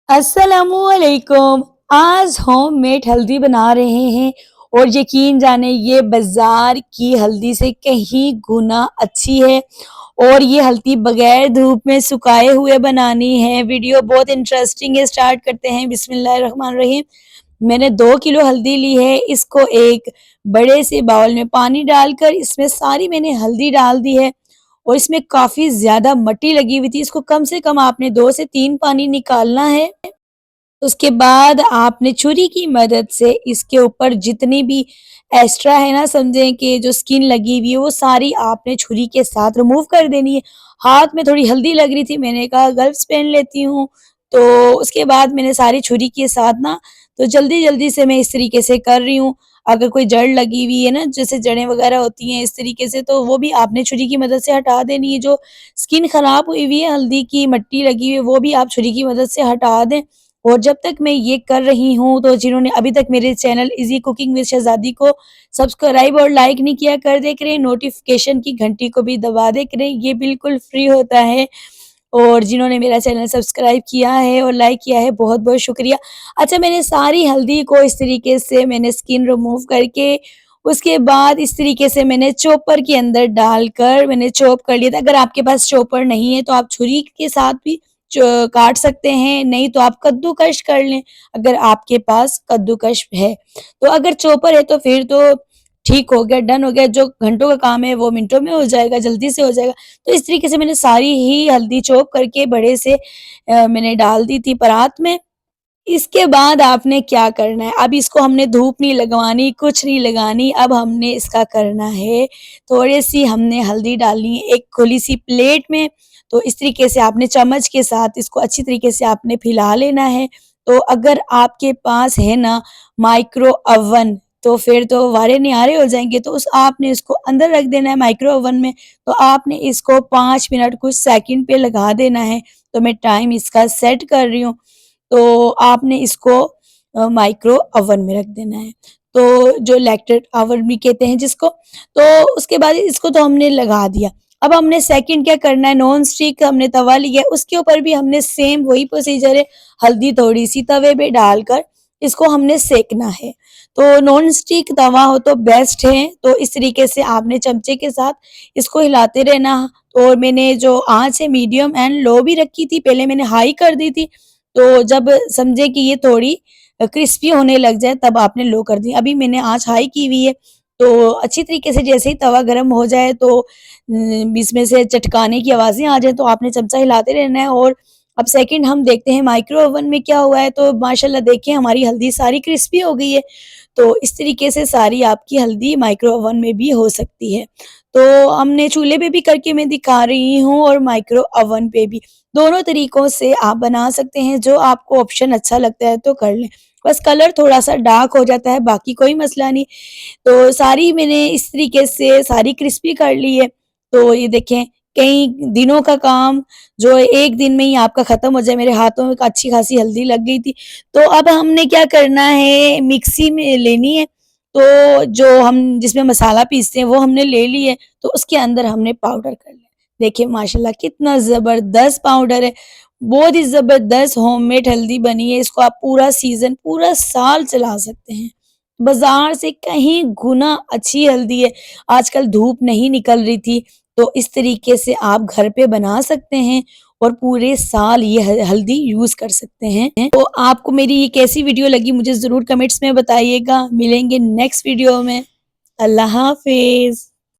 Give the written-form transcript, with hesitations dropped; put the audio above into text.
अस्सलामुअलैकुम। आज होममेड हल्दी बना रहे हैं और यकीन जाने ये बाजार की हल्दी से कहीं गुना अच्छी है। और ये हल्दी बगैर धूप में सुखाए हुए बनानी है। वीडियो बहुत इंटरेस्टिंग है, स्टार्ट करते हैं। बिस्मिल्लाहिर्रहमानिर्रहीम। मैंने 2 किलो हल्दी ली है। इसको एक बड़े से बाउल में पानी डालकर इसमें सारी मैंने हल्दी डाल दी है और इसमें काफ़ी ज़्यादा मट्टी लगी हुई थी। इसको कम से कम आपने 2 से 3 पानी निकालना है। उसके बाद आपने छुरी की मदद से इसके ऊपर जितनी भी एक्स्ट्रा है ना, समझें कि जो स्किन लगी हुई है, वो सारी आपने छुरी के साथ रिमूव कर देनी है। हाथ में थोड़ी हल्दी लग रही थी, मैंने कहा ग्लव्स पहन लेती हूँ। तो उसके बाद मैंने सारी छुरी के साथ ना, तो जल्दी-जल्दी से मैं इस तरीके से कर रही हूँ। अगर कोई जड़ लगी हुई है ना, जैसे जड़ें वगैरह होती हैं इस तरीके से, तो वो भी आपने छुरी की मदद से हटा देनी है। जो स्किन खराब हुई हुई है, हल्दी की मट्टी लगी हुई है, वो भी आप छुरी की मदद से हटा दें। और जब तक मैं ये कर रही हूँ, तो जिन्होंने अभी तक मेरे चैनल इजी कुकिंग विद शहज़ादी को सब्सक्राइब और लाइक नहीं किया, कर दे करें। नोटिफिकेशन की घंटी को भी दबा दे करें, ये बिल्कुल फ्री होता है। और जिन्होंने मेरा चैनल सब्सक्राइब किया है और लाइक किया है, बहुत बहुत शुक्रिया। अच्छा, मैंने सारी हल्दी को इस तरीके से मैंने स्किन रिमूव करके, उसके बाद इस तरीके से मैंने चॉपर के अंदर डालकर मैंने चॉप कर लिया था। अगर आपके पास चॉपर नहीं है तो आप छुरी के साथ भी काट सकते हैं, नहीं तो आप कद्दूकश कर लें अगर आपके पास कद्दूकश है। तो अगर चॉपर है तो फिर तो ठीक हो गया, डन हो गया। जो घंटों का काम है वो मिनटों में हो जाएगा, जल्दी से हो जाएगा। तो इस तरीके से मैंने सारी ही हल्दी चॉप करके बड़े से मैंने डाल दी थी परात में। इसके बाद आपने क्या करना है, अब इसको हमने धूप नहीं लगवानी, कुछ नहीं लगानी। अब हमने इसका करना है, थोड़ी-सी हमने हल्दी डालनी है एक खुली-सी प्लेट में। तो इस तरीके से आपने चम्मच के साथ इसको अच्छी तरीके से आपने फैला लेना है। तो अगर आपके पास है ना माइक्रो ओवन, तो फिर तो वारे निहारे हो जाएँगे। तो उस आपने इसको अंदर रख देना है माइक्रो ओवन में। तो आपने इसको 5 मिनट कुछ सेकंड पे लगा देना है। तो मैं टाइम इसका सेट कर रही हूँ। तो आपने इसको माइक्रो ओवन में रख देना है। तो जो इलेक्ट्रिक ओवन भी कहते हैं जिसको। तो उसके बाद इसको तो हमने लगा दिया। अब हमने सेकंड क्या करना है, नॉन स्टिक हमने तवा लिया है, उसके ऊपर भी हमने सेम वही प्रोसीजर है। हल्दी थोड़ी-सी तवे पे डालकर इसको हमने सेकना है। तो नॉन स्टिक तवा हो तो बेस्ट है। तो इस तरीके से आपने चमचे के साथ इसको हिलाते रहना। और मैंने जो आँच है मीडियम एंड लो भी रखी थी, पहले मैंने हाई कर दी थी। तो जब समझे कि ये थोड़ी क्रिस्पी होने लग जाए, तब आपने लो कर दी। अभी मैंने आँच हाई की हुई है। तो अच्छी तरीके से जैसे ही तवा गरम हो जाए, तो इसमें से चटकाने की आवाज़ें आ जाएँ, तो आपने चमचा हिलाते रहना है। और अब सेकंड हम देखते हैं माइक्रो ओवन में क्या हुआ है। तो माशाल्लाह देखिए हमारी हल्दी सारी क्रिस्पी हो गई है। तो इस तरीके से सारी आपकी हल्दी माइक्रो ओवन में भी हो सकती है। तो हमने चूल्हे पे भी करके मैं दिखा रही हूँ और माइक्रो ओवन पे भी। दोनों तरीकों से आप बना सकते हैं, जो आपको ऑप्शन अच्छा लगता है तो कर लें। बस कलर थोड़ा-सा डार्क हो जाता है, बाकी कोई मसला नहीं। तो सारी मैंने इस तरीके से सारी क्रिस्पी कर ली है। तो ये देखें, कई दिनों का काम जो एक दिन में ही आपका ख़त्म हो जाए। मेरे हाथों में अच्छी खासी हल्दी लग गई थी। तो अब हमने क्या करना है, मिक्सी में लेनी है। तो जो हम जिसमें मसाला पीसते हैं वो हमने ले ली है। तो उसके अंदर हमने पाउडर कर लिया। देखिए माशाल्लाह कितना ज़बरदस्त पाउडर है। बहुत ही ज़बरदस्त होममेड हल्दी बनी है। इसको आप पूरा सीज़न, पूरा साल चला सकते हैं। बाज़ार से कहीं गुना अच्छी हल्दी है। आजकल धूप नहीं निकल रही थी, तो इस तरीके से आप घर पे बना सकते हैं और पूरे साल ये हल्दी यूज़ कर सकते हैं। तो आपको मेरी ये कैसी वीडियो लगी, मुझे ज़रूर कमेंट्स में बताइएगा। मिलेंगे नेक्स्ट वीडियो में। अल्लाह हाफ़िज़।